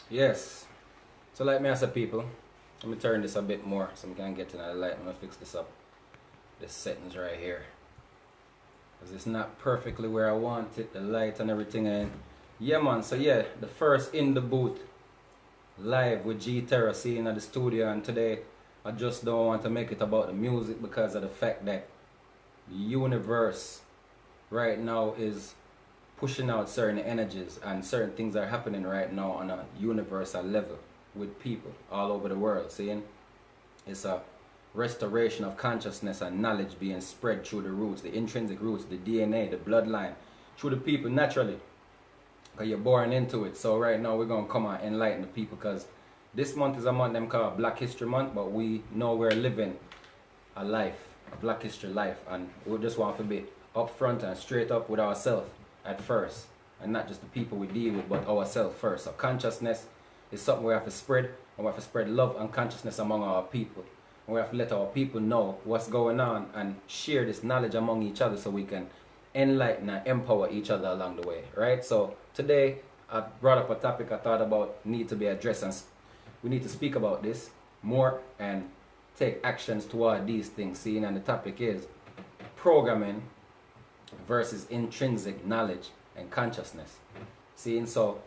Yes. So like me as a people, let me turn this a bit more so we can get to the light. I'm gonna fix this up. This settings right here. Because it's not perfectly where I want it, the light and everything. And yeah man, so yeah, the first in the booth live with G-Terra seeing at the studio, and today I just don't want to make it about the music because of the fact that the universe right now is pushing out certain energies, and certain things are happening right now on a universal level with people all over the world. Seeing it's a restoration of consciousness and knowledge being spread through the roots, the intrinsic roots, the DNA, the bloodline, through the people naturally, because you're born into it. So right now we're going to come and enlighten the people, because this month is a month them called Black History Month, but we know we're living a life, a Black History life, and we just want to be upfront and straight up with ourselves at first, and not just the people we deal with, but ourselves first. So consciousness is something we have to spread, and we have to spread love and consciousness among our people. And we have to let our people know what's going on and share this knowledge among each other so we can enlighten and empower each other along the way, right? So today I brought up a topic I thought about need to be addressed, and we need to speak about this more and take actions toward these things. Seeing, and the topic is programming versus intrinsic knowledge and consciousness. Seeing, so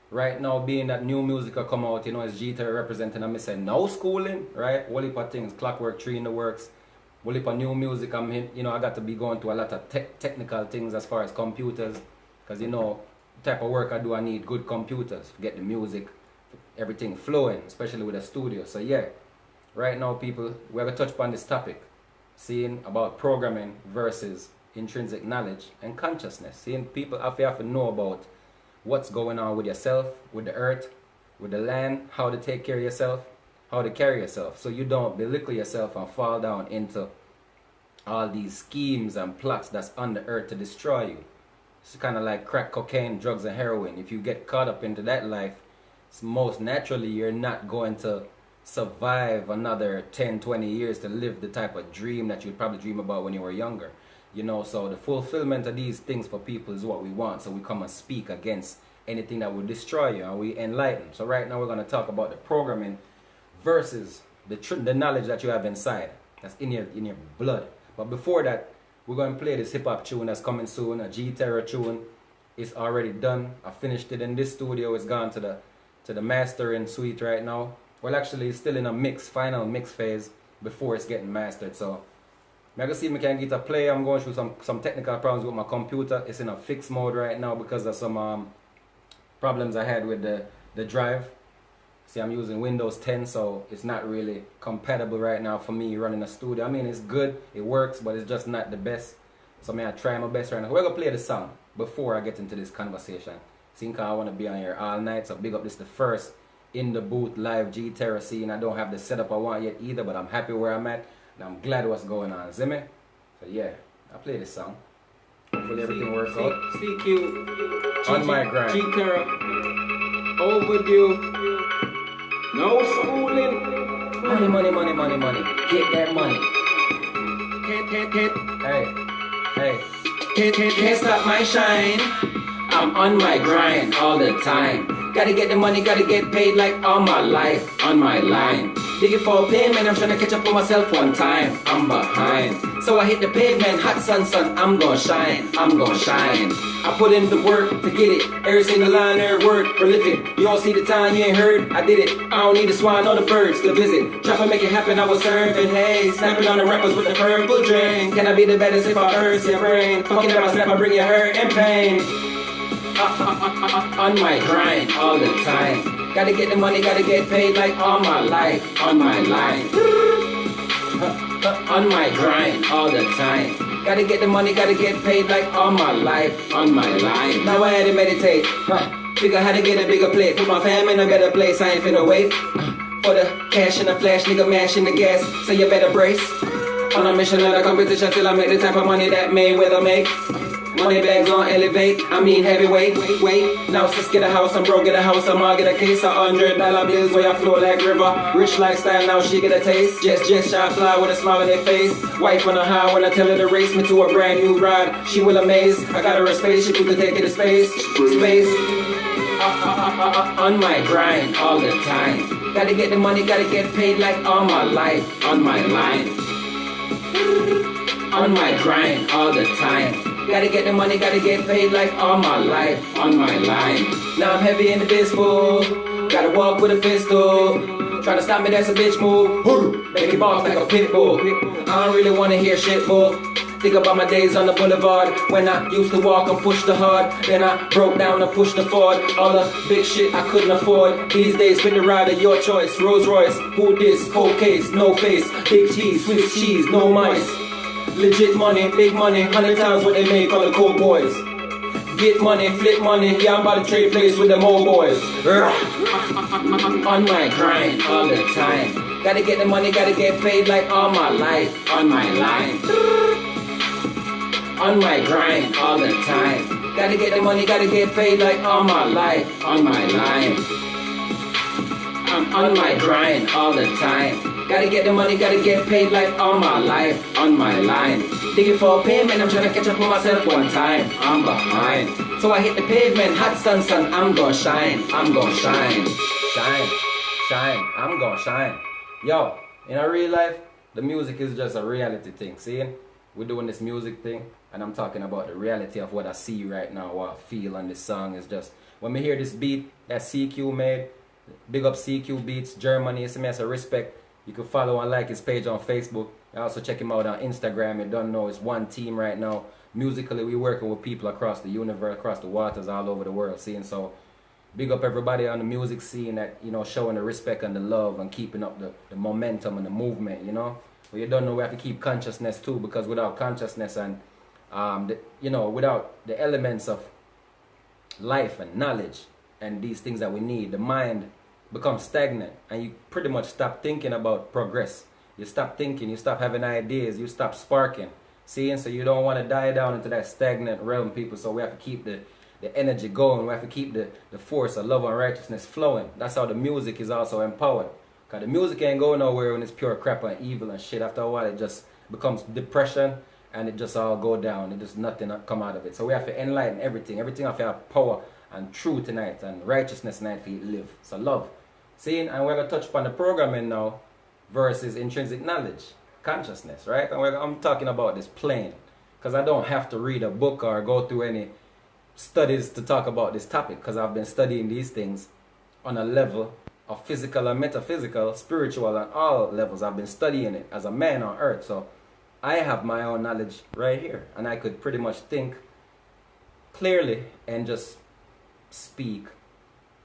right now, being that new music will come out, you know, as G-Terra representing, I'm saying no schooling, right? Whole heap of things, Clockwork 3 in the works, whole heap of new music. You know, I got to be going to a lot of technical things as far as computers, because you know, the type of work I do, I need good computers to get the music, everything flowing, especially with a studio. So yeah, right now, people, we're going to touch upon this topic, seeing about programming versus intrinsic knowledge and consciousness. Seeing, people have to know about what's going on with yourself, with the earth, with the land, how to take care of yourself, how to carry yourself, so you don't belittle yourself and fall down into all these schemes and plots that's on the earth to destroy you. It's kind of like crack cocaine, drugs and heroin. If you get caught up into that life, it's most naturally you're not going to survive another 10-20 years to live the type of dream that you'd probably dream about when you were younger. You know, so the fulfillment of these things for people is what we want. So we come and speak against anything that will destroy you, and we enlighten. So right now we're going to talk about the programming versus the knowledge that you have inside, that's in your blood. But before that, we're going to play this hip hop tune that's coming soon, a G-Terra tune. It's already done. I finished it in this studio. It's gone to the mastering suite right now. Well, actually, it's still in a final mix phase before it's getting mastered. So I'm going to see if I can get a play. I'm going through some technical problems with my computer. It's in a fixed mode right now because of some problems I had with the drive. See, I'm using Windows 10, so it's not really compatible right now for me running a studio. I mean, it's good, it works, but it's just not the best. So I'm going to try my best right now. We're going to play the song before I get into this conversation. Seeing, I want to be on here all night, so big up. This is the first in the booth live G-Terra scene. I don't have the setup I want yet either, but I'm happy where I'm at. And I'm glad what's going on, see me? So yeah, I play this song. Hopefully everything works out. CeeQu, on my grind. G-Terra, overdue, no schooling. Money, money, money, money, money. Get that money. Can't stop my shine. I'm on my grind all the time. Gotta get the money, gotta get paid like all my life on my line. Digging for a payment, I'm trying to catch up on myself one time. I'm behind, so I hit the pavement. Hot sun, I'm gonna shine, I'm gonna shine. I put in the work to get it. Every single line, every word, prolific. You don't see the time, you ain't heard, I did it. I don't need the swine or the birds to visit. Try to make it happen, I was serving, hey. Snapping on the rappers with the purple drain. Can I be the baddest if I curse your brain? Fucking up my snap, I bring you hurt and pain. On my grind all the time. Gotta get the money, gotta get paid like all my life. On my line. On my grind all the time. Gotta get the money, gotta get paid like all my life. On my line. Now I had to meditate. Figure how to get a bigger plate. Put my fam in a better place. I ain't finna wait for the cash and the flash, nigga mashing the gas. So you better brace. On a mission, not a competition till I make the type of money that Mayweather make. Money bags on elevate, I mean heavyweight, wait. Now sis get a house, I'm broke, get a house, I'm all get a case of $100 bills where I flow like river. Rich lifestyle, now she get a taste. Just shy fly with a smile on their face. Wife on a high when I tell her to race me to a brand new ride. She will amaze, I got her a spaceship, you can take it to space. On my grind all the time. Gotta get the money, gotta get paid like all my life. On my line. On my grind all the time. Gotta get the money, gotta get paid like all my life. On my line. Now I'm heavy in the biz fool. Gotta walk with a pistol. Tryna stop me, that's a bitch move. Make it boss like a pit bull. I don't really wanna hear shit bull. Think about my days on the boulevard when I used to walk and push the hard. Then I broke down and pushed the Ford. All the big shit I couldn't afford. These days, fit the ride of your choice. Rolls Royce, who this? Cold case, no face. Big cheese, Swiss cheese, no mice. Legit money, big money, 100 times what they make on the cold boys. Get money, flip money, yeah, I'm about to trade place with them old boys. On my grind all the time. Gotta get the money, gotta get paid like all my life. On my line. On my grind all the time. Gotta get the money, gotta get paid like all my life. On my line. I'm on my grind all the time. Gotta get the money, gotta get paid like all my life. On my line. Digging for a payment, I'm trying to catch up with myself one time. I'm behind. So I hit the pavement, hot sun, I'm gonna shine. I'm gonna shine. Shine, shine, I'm gonna shine. Yo, in our real life, the music is just a reality thing. See? We're doing this music thing, and I'm talking about the reality of what I see right now, what I feel on this song is just, when we hear this beat that CeeQu made, big up CeeQu Beats, Germany, SMS a respect. You can follow and like his page on Facebook. You also check him out on Instagram. You don't know, it's one team right now. Musically, we're working with people across the universe, across the waters, all over the world, seeing. So big up everybody on the music scene that, you know, showing the respect and the love and keeping up the momentum and the movement, you know. But you don't know, we have to keep consciousness too, because without consciousness and without the elements of life and knowledge and these things that we need, the mind becomes stagnant and you pretty much stop thinking about progress. You stop thinking, you stop having ideas, you stop sparking. See, and so you don't want to die down into that stagnant realm, people. So we have to keep the energy going. We have to keep the force of love and righteousness flowing. That's how the music is also empowered. Because the music ain't going nowhere when it's pure crap and evil and shit. After a while, it just becomes depression and it just all go down. It just nothing come out of it. So we have to enlighten everything. Everything have to have power and truth tonight and righteousness tonight for you to live. So love. See, and we're going to touch upon the programming now versus intrinsic knowledge, consciousness, right? And I'm talking about this plain because I don't have to read a book or go through any studies to talk about this topic, because I've been studying these things on a level of physical and metaphysical, spiritual, and all levels. I've been studying it as a man on earth. So I have my own knowledge right here, and I could pretty much think clearly and just speak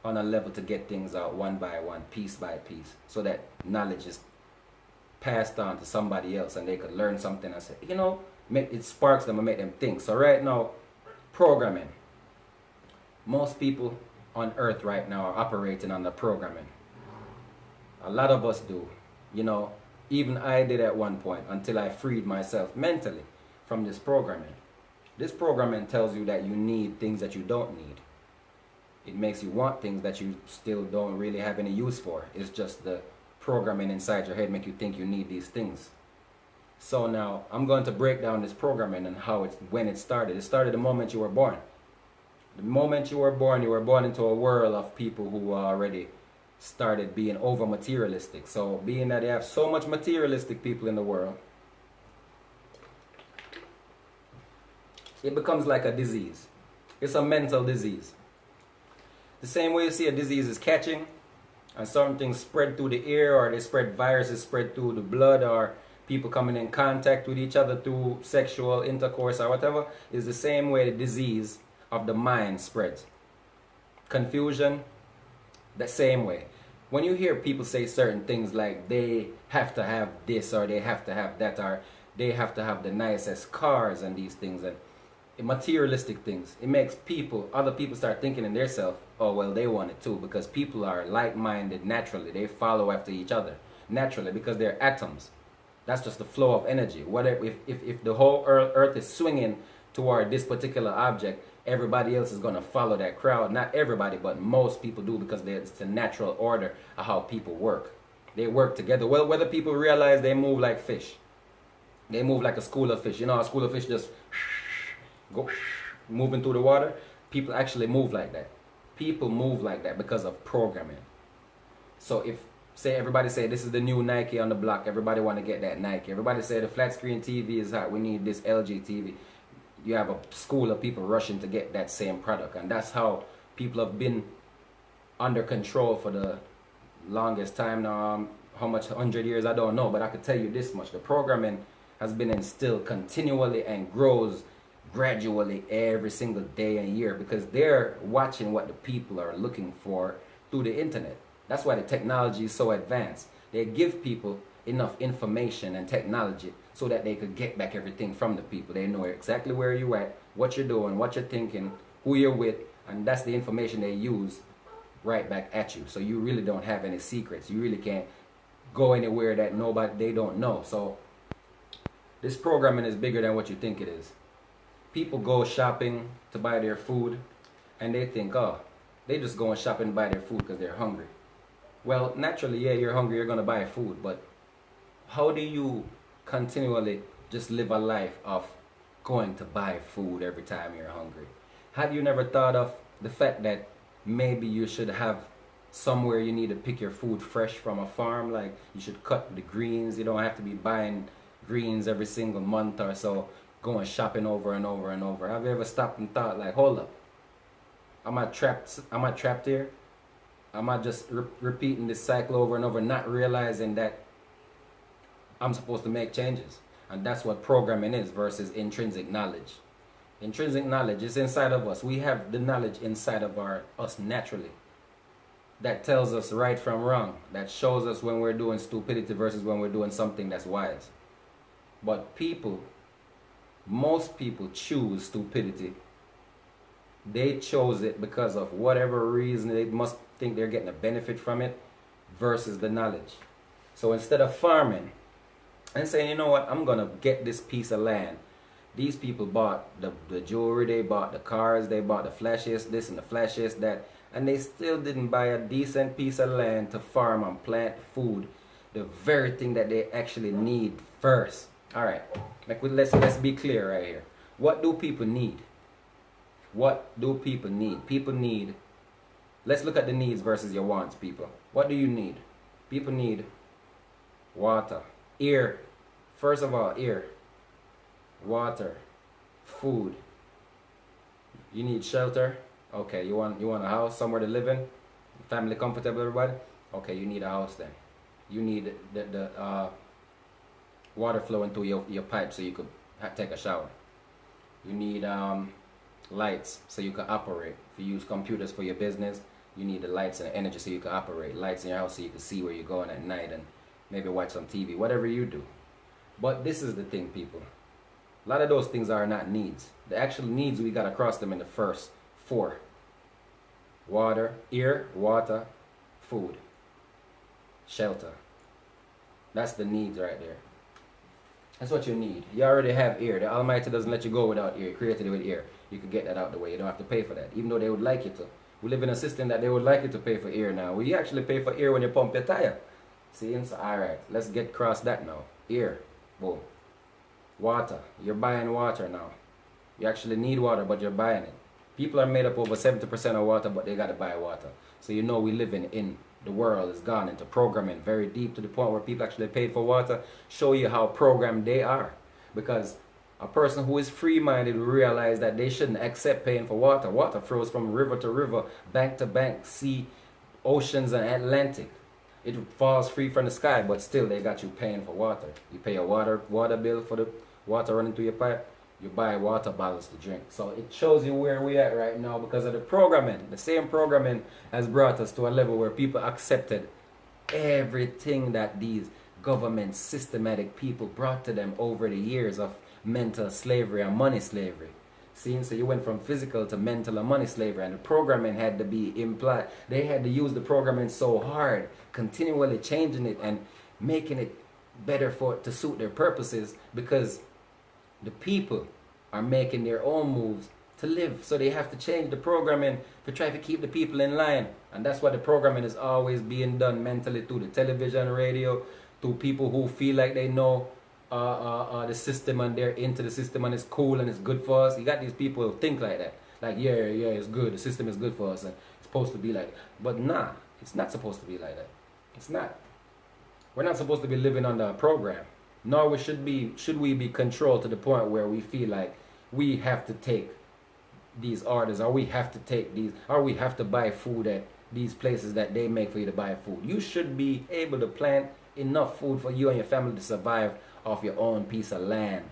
on a level to get things out one by one, piece by piece, so that knowledge is passed on to somebody else and they could learn something and say, you know, it sparks them and make them think. So right now, programming. Most people on earth right now are operating on the programming. A lot of us do. You know, even I did at one point until I freed myself mentally from this programming. This programming tells you that you need things that you don't need. It makes you want things that you still don't really have any use for. It's just the programming inside your head make you think you need these things. So now I'm going to break down this programming and when it started. It started the moment you were born. The moment you were born into a world of people who already started being over materialistic. So being that they have so much materialistic people in the world, it becomes like a disease. It's a mental disease. The same way you see a disease is catching and certain things spread through the air, or they spread viruses, spread through the blood, or people coming in contact with each other through sexual intercourse or whatever, is the same way the disease of the mind spreads. Confusion, the same way. When you hear people say certain things like they have to have this or they have to have that or they have to have the nicest cars and these things and materialistic things, it makes other people start thinking in themselves, oh well, they want it too, because people are like-minded naturally. They follow after each other naturally because they're atoms. That's just the flow of energy. What if the whole earth is swinging toward this particular object, everybody else is going to follow that crowd. Not everybody, but most people do, because it's the natural order of how people work. They work together. Well, whether people realize they move like fish. They move like a school of fish. You know, a school of fish just go moving through the water. People actually move like that. People move like that because of programming. So if, say, everybody say this is the new Nike on the block, everybody want to get that Nike. Everybody say the flat screen TV is hot, we need this LG TV. You have a school of people rushing to get that same product. And that's how people have been under control for the longest time now. How much, 100 years, I don't know, but I could tell you this much. The programming has been instilled continually and grows gradually every single day and year, because they're watching what the people are looking for through the internet. That's why the technology is so advanced. They give people enough information and technology so that they could get back everything from the people. They know exactly where you're at, what you're doing, what you're thinking, who you're with, and that's the information they use right back at you. So you really don't have any secrets. You really can't go anywhere that they don't know. So this programming is bigger than what you think it is. People go shopping to buy their food, and they think, oh, they just go and shop and buy their food because they're hungry. Well, naturally, yeah, you're hungry, you're going to buy food, but how do you continually just live a life of going to buy food every time you're hungry? Have you never thought of the fact that maybe you should have somewhere you need to pick your food fresh from a farm? Like, you should cut the greens. You don't have to be buying greens every single month or so, going shopping over and over and over. Have you ever stopped and thought, like, hold up, am I trapped here? Am I just repeating this cycle over and over, not realizing that I'm supposed to make changes? And that's what programming is versus intrinsic knowledge. Intrinsic knowledge is inside of us. We have the knowledge inside of us naturally that tells us right from wrong, that shows us when we're doing stupidity versus when we're doing something that's wise. But people, most people choose stupidity. They chose it because of whatever reason. They must think they're getting a benefit from it versus the knowledge. So instead of farming and saying, you know what, I'm going to get this piece of land. These people bought the jewelry, they bought the cars, they bought the flashiest this and the flashiest that, and they still didn't buy a decent piece of land to farm and plant food, the very thing that they actually need first. All right, let's be clear right here. What do people need? What do people need? People need, let's look at the needs versus your wants, people. What do you need? People need water, air. First of all, air, water, food. You need shelter. Okay, you want a house, somewhere to live in, family comfortable, everybody. Okay, you need a house then. You need the water flowing through your pipe so you could take a shower. You need lights so you can operate. If you use computers for your business, you need the lights and the energy so you can operate. Lights in your house so you can see where you're going at night and maybe watch some TV, whatever you do. But this is the thing, people. A lot of those things are not needs. The actual needs, we got to cross them in the first 4. Water, air, water, food, shelter. That's the needs right there. That's what you need. You already have air. The Almighty doesn't let you go without air. He created it with air. You can get that out the way. You don't have to pay for that, even though they would like you to. We live in a system that they would like you to pay for air now. We actually pay for air when you pump your tire. See, so, alright, let's get across that now. Air, boom. Water, you're buying water now. You actually need water, but you're buying it. People are made up over 70% of water, but they gotta buy water. So you know we live in the world is gone into programming very deep to the point where people actually paid for water. Show you how programmed they are. Because a person who is free-minded will realize that they shouldn't accept paying for water. Water flows from river to river, bank to bank, sea, oceans, and Atlantic. It falls free from the sky, but still they got you paying for water. You pay a water bill for the water running through your pipe. You buy water bottles to drink. So it shows you where we at right now because of the programming. The same programming has brought us to a level where people accepted everything that these government systematic people brought to them over the years of mental slavery and money slavery. See, so you went from physical to mental and money slavery, and the programming had to be implied. They had to use the programming so hard, continually changing it and making it better to suit their purposes, because the people are making their own moves to live. So they have to change the programming to try to keep the people in line. And that's why the programming is always being done mentally through the television, radio, to people who feel like they know the system and they're into the system and it's cool and it's good for us. You got these people who think like that. Like, yeah, it's good. The system is good for us and it's supposed to be like that. But nah, it's not supposed to be like that. It's not. We're not supposed to be living under a program. Nor should we be controlled to the point where we feel like we have to take these orders, or we have to take these, or we have to buy food at these places that they make for you to buy food. You should be able to plant enough food for you and your family to survive off your own piece of land.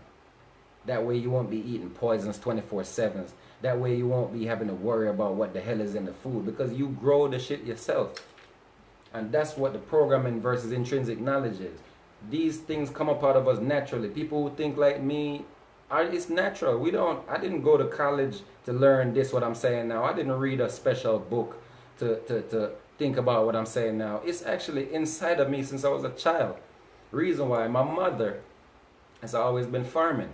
That way you won't be eating poisons 24/7. That way you won't be having to worry about what the hell is in the food, because you grow the shit yourself. And that's what the programming versus intrinsic knowledge is. These things come up out of us naturally. People who think like me, it's natural. I didn't go to college to learn this, what I'm saying now. I didn't read a special book to think about what I'm saying now. It's actually inside of me since I was a child. Reason why my mother has always been farming.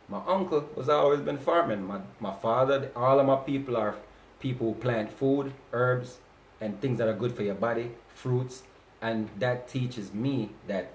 My uncle has always been farming. My father, all of my people are people who plant food, herbs, and things that are good for your body, fruits. And that teaches me that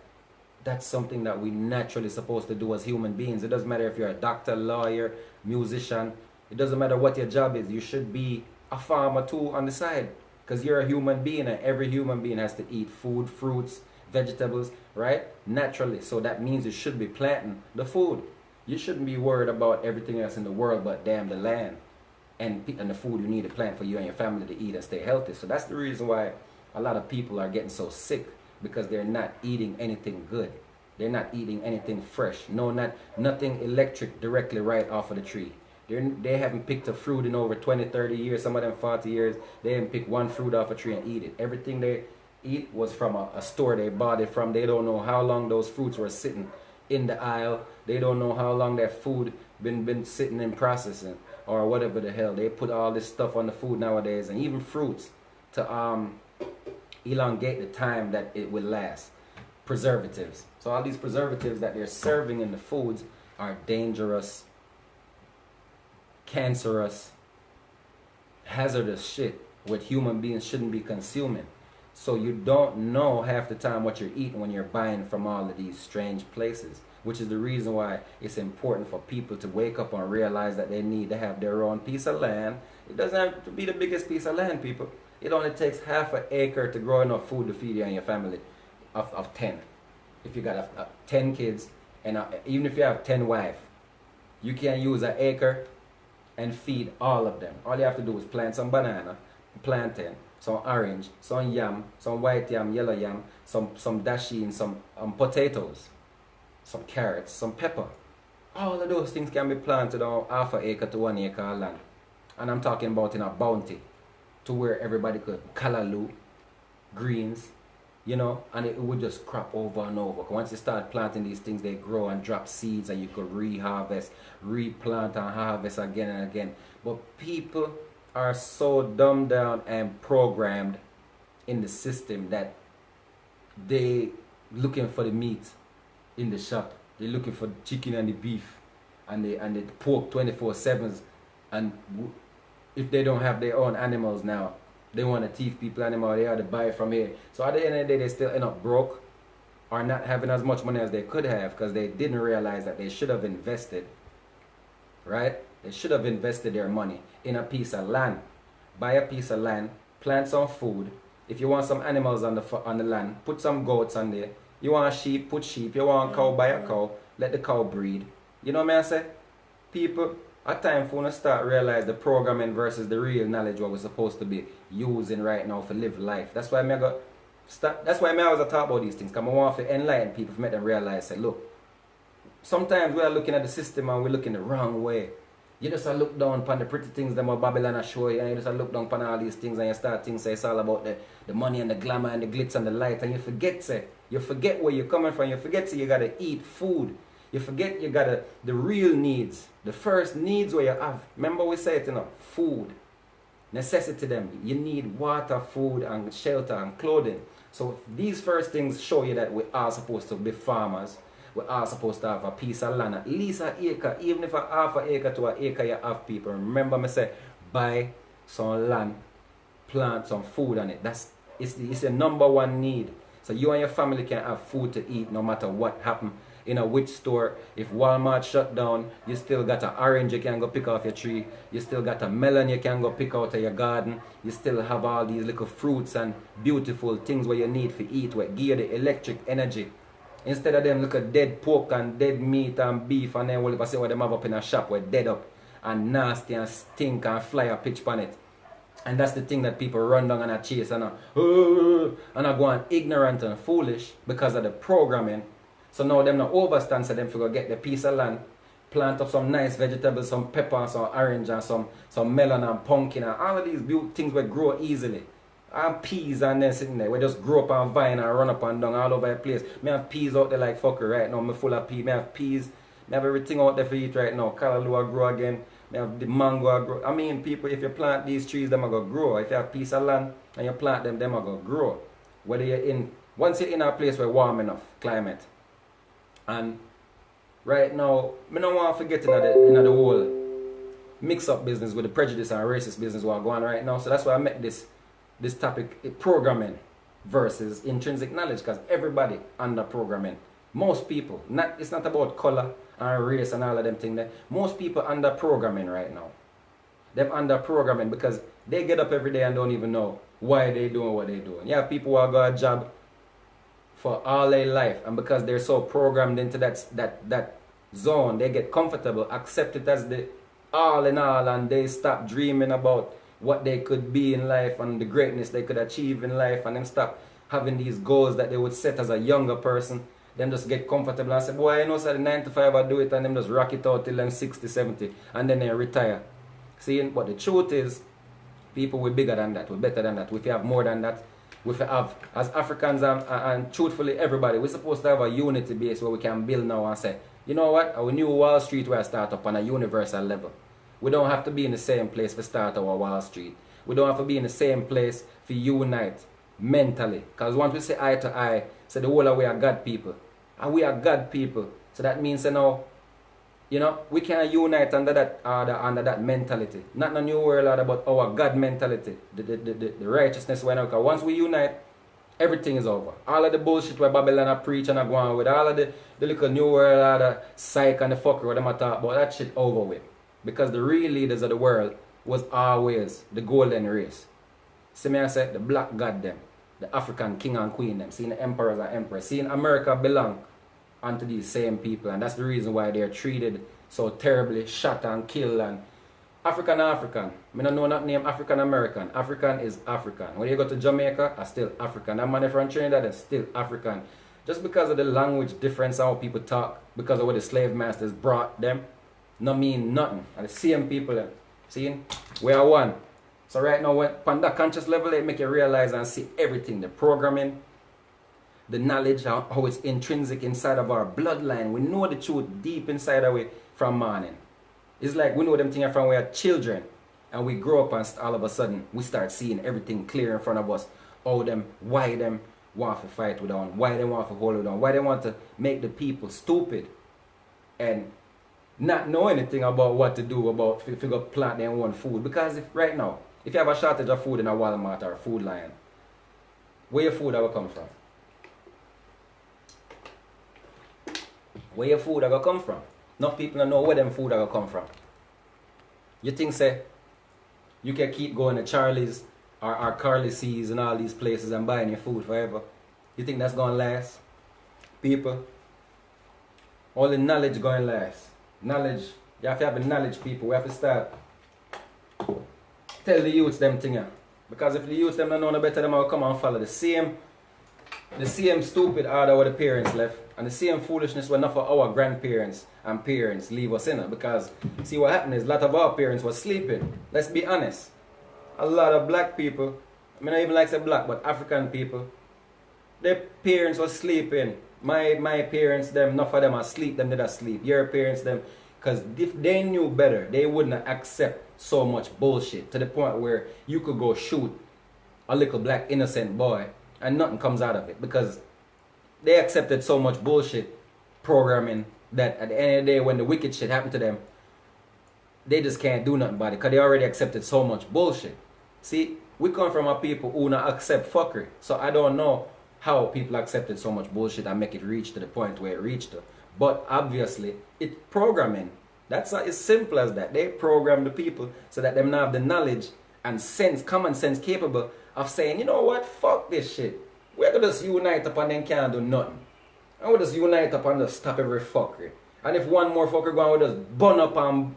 that's something that we naturally supposed to do as human beings. It doesn't matter if you're a doctor, lawyer, musician. It doesn't matter what your job is. You should be a farmer too on the side, because you're a human being and every human being has to eat food, fruits, vegetables, right? Naturally. So that means you should be planting the food. You shouldn't be worried about everything else in the world but damn the land and the food you need to plant for you and your family to eat and stay healthy. So that's the reason why a lot of people are getting so sick, because they're not eating anything good. They're not eating anything fresh. No, nothing electric directly right off of the tree. They haven't picked a fruit in over 20, 30 years, some of them 40 years. They haven't picked one fruit off a tree and eat it. Everything they eat was from a store they bought it from. They don't know how long those fruits were sitting in the aisle. They don't know how long that food been sitting in processing or whatever the hell. They put all this stuff on the food nowadays, and even fruits to elongate the time that it will last. Preservatives. So all these preservatives that they're serving in the foods are dangerous, cancerous, hazardous shit what human beings shouldn't be consuming. So you don't know half the time what you're eating when you're buying from all of these strange places, which is the reason why it's important for people to wake up and realize that they need to have their own piece of land. It doesn't have to be the biggest piece of land, people. It only takes half an acre to grow enough food to feed you and your family of 10. If you got 10 kids, and even if you have 10 wives, you can use an acre and feed all of them. All you have to do is plant some banana, plantain, some orange, some yam, some white yam, yellow yam, some dasheen, some potatoes, some carrots, some pepper. All of those things can be planted on half an acre to 1 acre of land. And I'm talking about in a bounty, to where everybody could callaloo, greens, you know, and it would just crop over and over. Once you start planting these things, they grow and drop seeds, and you could reharvest, replant and harvest again and again. But people are so dumbed down and programmed in the system that they looking for the meat in the shop. They're looking for the chicken and the beef and the pork 24/7. And if they don't have their own animals now, they want to thief people animal, they have to buy it from here. So at the end of the day, they still end up broke or not having as much money as they could have, because they didn't realize that they should have invested, right? They should have invested their money in a piece of land. Buy a piece of land, plant some food. If you want some animals on the land, put some goats on there. You want a sheep, put sheep. You want a cow, buy a cow. Let the cow breed. You know what I say? People, a time for us to start realize the programming versus the real knowledge what we're supposed to be using right now to live life. That's why that's why I always talk about these things, because I want to enlighten people, to make them realize, say, look, sometimes we are looking at the system and we're looking the wrong way. You just look down upon the pretty things that Babylon are show you, and you just look down upon all these things, and you start thinking, say, it's all about the money and the glamour and the glitz and the light, and you forget, say, you forget where you're coming from. You forget, say, you gotta eat food. You forget you gotta, the real needs, the first needs where you have. Remember we say it, you know, food, necessity them. You need water, food, and shelter and clothing. So these first things show you that we are supposed to be farmers. we all supposed to have a piece of land, at least an acre, even if a half an acre to an acre you have people. Remember me say, buy some land, plant some food on it. It's the number one need. So you and your family can have food to eat no matter what happen. In a which store, if Walmart shut down, you still got an orange you can go pick off your tree. You still got a melon you can go pick out of your garden. You still have all these little fruits and beautiful things where you need to eat, what give you the electric energy. Instead of them look at dead pork and dead meat and beef and then we'll see what them have up in a shop where dead up and nasty and stink and fly a pitch on it. And that's the thing that people run down and a chase and I go on ignorant and foolish because of the programming. So now them not overstand, so them figure get the piece of land, plant up some nice vegetables, some pepper, some orange and some melon and pumpkin and all of these things will grow easily. And peas and then sitting there, we just grow up and vine and run up and down all over the place. Me have peas out there like fucker right now, me full of peas. Me have peas, me have everything out there for eat right now. Callaloo grow again, me have the mango grow. I mean people, if you plant these trees, them are going to grow. If you have a piece of land and you plant them are going to grow. Whether you're in, once you're in a place where warm enough, climate. And right now, I don't want to forget in the whole mix-up business with the prejudice and racist business what going on right now. So that's why I make this topic, programming versus intrinsic knowledge, because everybody under programming. Most people, it's not about color and race and all of them things there. Most people under programming right now. Them under programming because they get up every day and don't even know why they doing what they doing. You have people who have got a job for all their life, and because they're so programmed into that zone, they get comfortable, accept it as the all in all, and they stop dreaming about what they could be in life and the greatness they could achieve in life, and then stop having these goals that they would set as a younger person. Them just get comfortable and say, boy, you know, so the 9 to 5 I do it, and them just rock it out till them 60, 70, and then they retire. See, but the truth is, people we're bigger than that, we're better than that, we have more than that. We have, as Africans and truthfully everybody, we're supposed to have a unity base where we can build now and say, you know what, our new Wall Street will start up on a universal level. We don't have to be in the same place to start our Wall Street. We don't have to be in the same place to unite mentally. Because once we say eye to eye, say the whole of we are God people. And we are God people. So that means, you know, we can unite under that mentality. Not the new world order, but our God mentality. The righteousness when because once we unite, everything is over. All of the bullshit where Babylon are preach and are going with, all of the little new world order, psych and the fucker what them are talk about, that shit over with. Because the real leaders of the world was always the golden race. See me I say, the black God them, the African king and queen them, seeing the emperors and empress, seeing America belong unto these same people, and that's the reason why they're treated so terribly, shot and killed. And African. I don't know not name African American. African is African. When you go to Jamaica, are still African. That man from Trinidad is still African. Just because of the language difference how people talk, because of what the slave masters brought them, no mean nothing. And the same people them. See, we are one. So right now, when on that conscious level, it make you realize and see everything, the programming, the knowledge, how it's intrinsic inside of our bloodline. We know the truth deep inside of it from morning. It's like we know them things from we are children, and we grow up and all of a sudden we start seeing everything clear in front of us. Why them want to fight with on, why they want to hold it on, why they want to make the people stupid and not know anything about what to do about figure plant their own food. Because if right now, if you have a shortage of food in a Walmart or a Food Lion, where your food will come from? Where your food are going to come from? Enough people don't know where them food are going to come from. You think, say, you can keep going to Charlie's or Carly C's and all these places and buying your food forever? You think that's going to last? People, all the knowledge going to last. Knowledge, you have to have the knowledge, people. We have to start tell the youths them things. Because if the youths them don't know no better, them will come and follow the same stupid order where the parents left, and the same foolishness when enough of our grandparents and parents leave us in it. Because see what happened is a lot of our parents were sleeping. Let's be honest. A lot of black people, I mean I even like to say black, but African people, their parents were sleeping. My parents, them, enough of them are asleep, them did asleep. Your parents, them, because if they knew better, they wouldn't accept so much bullshit to the point where you could go shoot a little black innocent boy and nothing comes out of it, because they accepted so much bullshit programming that at the end of the day when the wicked shit happened to them, they just can't do nothing about it because they already accepted so much bullshit. See, we come from a people who not accept fuckery. So I don't know how people accepted so much bullshit and make it reach to the point where it reached to. But obviously, it's programming. That's as simple as that. They program the people so that them not have the knowledge and sense, common sense capable of saying, you know what, fuck this shit. We're going to just unite up and then can't do nothing. And we'll just unite up and just stop every fuckery. And if one more fucker go on, we'll just burn up and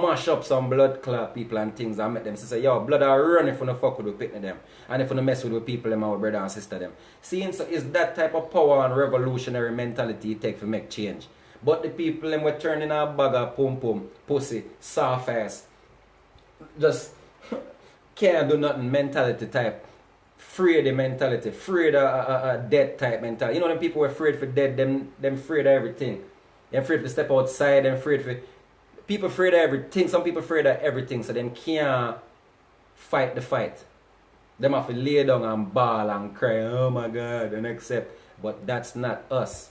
mash up some blood clot people and things and make them say, yo, blood are run if you no fuck with the picnic them. And if you no mess with the people, them our brother and sister them. Seeing so is that type of power and revolutionary mentality it take to make change. But the people them were turning a bag of pum pum, pussy, soft ass, just can't do nothing mentality type. Afraid of mentality, afraid of death type mentality. You know them people were afraid for death, them afraid of everything. They're afraid to step outside, they're afraid for people afraid of everything, some people afraid of everything, so them can't fight the fight. Them have to lay down and bawl and cry, oh my God, and accept. But that's not us.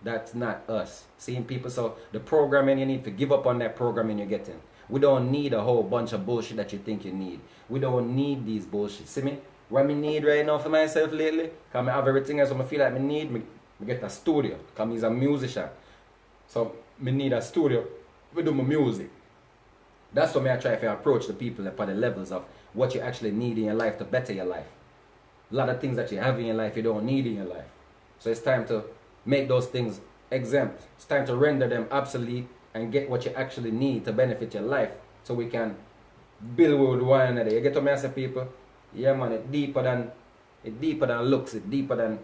That's not us. Seeing people, so the programming you need to give up on that programming you're getting. We don't need a whole bunch of bullshit that you think you need. We don't need these bullshit. See me? What I need right now for myself lately, because I have everything else I feel like I need, I get a studio, because I'm a musician. So I need a studio to do my music. That's what I try to approach the people upon the levels of what you actually need in your life to better your life. A lot of things that you have in your life you don't need in your life. So it's time to make those things exempt. It's time to render them obsolete and get what you actually need to benefit your life so we can build with one another. You get what I say, people? Yeah man, it's deeper than looks, it's deeper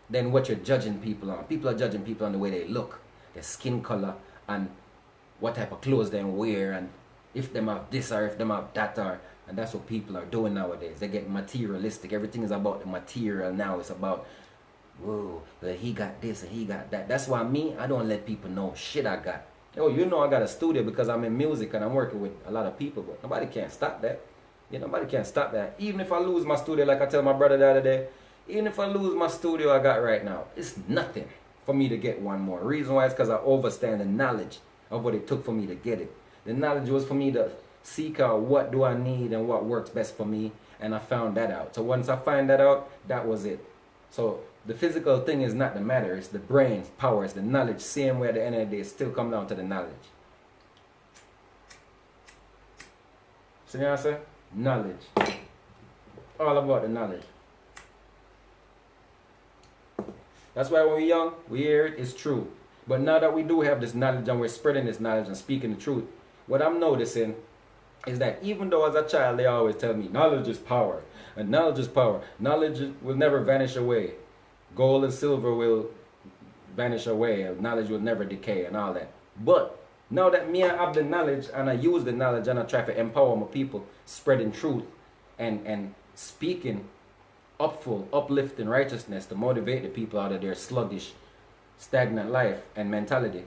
than what you're judging people on. People are judging people on the way they look, their skin color, and what type of clothes they wear, and if them have this or if them have that, or and that's what people are doing nowadays. They get materialistic. Everything is about the material now. It's about, whoa, well, he got this and he got that. That's why I don't let people know shit I got. Oh, you know I got a studio because I'm in music and I'm working with a lot of people, but nobody can stop that. Yeah, nobody can stop that. Even if I lose my studio, like I tell my brother the other day, even if I lose my studio I got right now, it's nothing for me to get one more. Reason why is because I understand the knowledge of what it took for me to get it. The knowledge was for me to seek out what do I need and what works best for me, and I found that out. So once I find that out, that was it. So the physical thing is not the matter, it's the brain power, it's the knowledge. Same way at the end of the day, it still come down to the knowledge. See what I say? Knowledge. All about the knowledge. That's why when we're young, we hear it, it's true. But now that we do have this knowledge and we're spreading this knowledge and speaking the truth, what I'm noticing is that even though as a child they always tell me knowledge is power, and knowledge is power, knowledge will never vanish away, gold and silver will vanish away, and knowledge will never decay and all that. But now that me I have the knowledge and I use the knowledge and I try to empower my people, spreading truth and speaking uplifting righteousness to motivate the people out of their sluggish, stagnant life and mentality.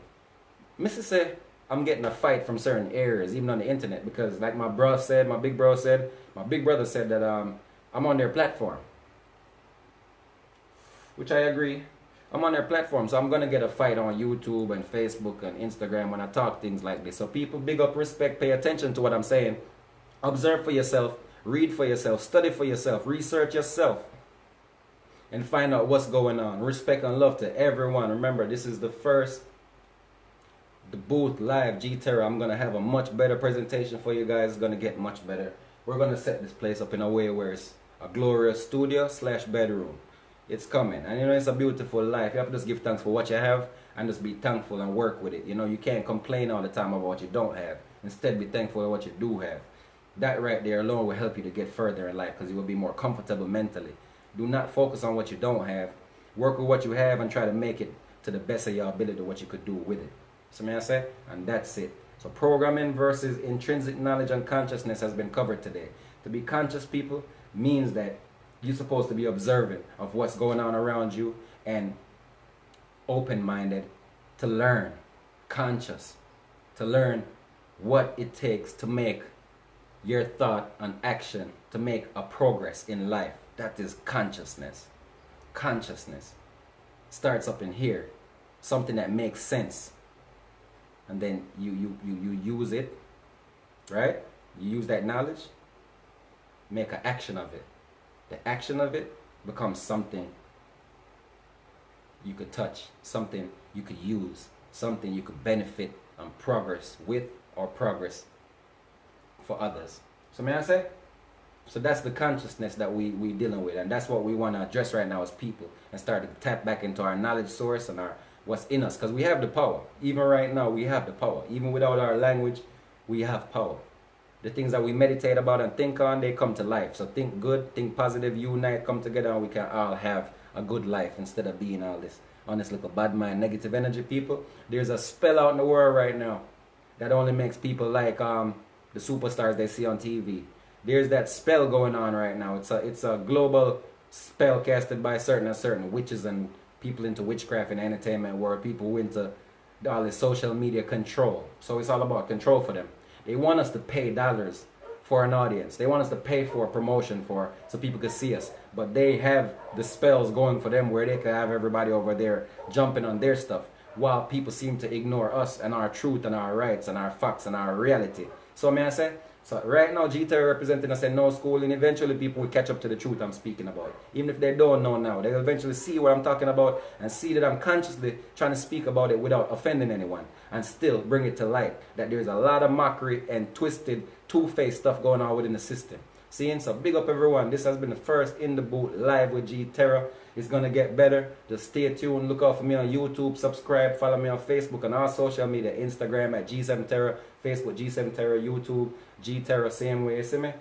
Mr. say I'm getting a fight from certain areas, even on the internet, because like my brother said, my big brother said that I'm on their platform. Which I agree. I'm on their platform, so I'm gonna get a fight on YouTube and Facebook and Instagram when I talk things like this. So people, big up, respect, pay attention to what I'm saying. Observe for yourself, read for yourself, study for yourself, research yourself, and find out what's going on. Respect and love to everyone. Remember, this is the booth live G-Terra. I'm gonna have a much better presentation for you guys. It's gonna get much better. We're gonna set this place up in a way where it's a glorious studio / bedroom. It's coming, and you know it's a beautiful life. You have to just give thanks for what you have and just be thankful and work with it. You know, you can't complain all the time about what you don't have. Instead, be thankful for what you do have. That right there alone will help you to get further in life because you will be more comfortable mentally. Do not focus on what you don't have. Work with what you have and try to make it to the best of your ability what you could do with it. So may I say? And that's it. So programming versus intrinsic knowledge and consciousness has been covered today. To be conscious, people, means that you're supposed to be observant of what's going on around you and open-minded to learn, conscious, to learn what it takes to make your thought and action to make a progress in life. That is consciousness. Consciousness starts up in here. something that makes sense. And then you use it, right? You use that knowledge, make an action of it. The action of it becomes something you could touch, something you could use, something you could benefit and progress with or progress for others. So may I say? So that's the consciousness that we dealing with, and that's what we want to address right now as people, and start to tap back into our knowledge source and our what's in us, because we have the power. Even right now, we have the power. Even without our language, we have power. The things that we meditate about and think on, they come to life. So think good, think positive, unite, come together, and we can all have a good life instead of being all this on this little bad mind, negative energy people. There's a spell out in the world right now that only makes people like the superstars they see on TV. There's that spell going on right now. It's a global spell casted by certain witches and people into witchcraft and entertainment world, people who into all this social media control. So it's all about control for them. They want us to pay dollars for an audience. They want us to pay for a promotion so people could see us. But they have the spells going for them where they can have everybody over there jumping on their stuff, while people seem to ignore us and our truth and our rights and our facts and our reality. So may I say? So right now, G-Terra representing us in no schooling. Eventually people will catch up to the truth I'm speaking about. Even if they don't know now, they'll eventually see what I'm talking about and see that I'm consciously trying to speak about it without offending anyone, and still bring it to light that there's a lot of mockery and twisted, two-faced stuff going on within the system. Seeing? So big up everyone. This has been the first In The Booth live with G-Terra. It's going to get better. Just stay tuned. Look out for me on YouTube. Subscribe. Follow me on Facebook and all social media. Instagram at G7Terra. Facebook G7Terra. YouTube G-Terra. Same way. You see me?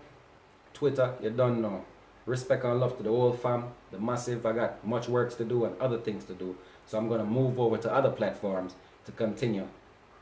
Twitter. You don't know. Respect and love to the whole fam. The massive. I got much works to do and other things to do. So I'm going to move over to other platforms to continue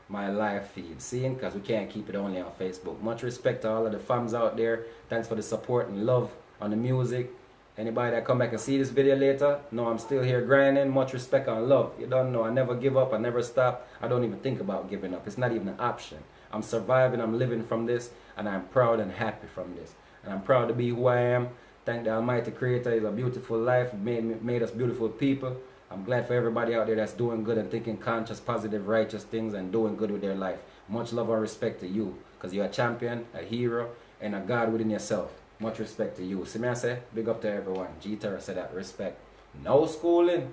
my live feed. Seeing? Because we can't keep it only on Facebook. Much respect to all of the fams out there. Thanks for the support and love on the music. Anybody that come back and see this video later, know I'm still here grinding. Much respect and love. You don't know, I never give up, I never stop. I don't even think about giving up. It's not even an option. I'm surviving, I'm living from this, and I'm proud and happy from this. And I'm proud to be who I am. Thank the Almighty Creator. It's a beautiful life, made us beautiful people. I'm glad for everybody out there that's doing good and thinking conscious, positive, righteous things and doing good with their life. Much love and respect to you, because you're a champion, a hero, and a God within yourself. Much respect to you. See me I say? Big up to everyone. G-Terra said that. Respect. No schooling.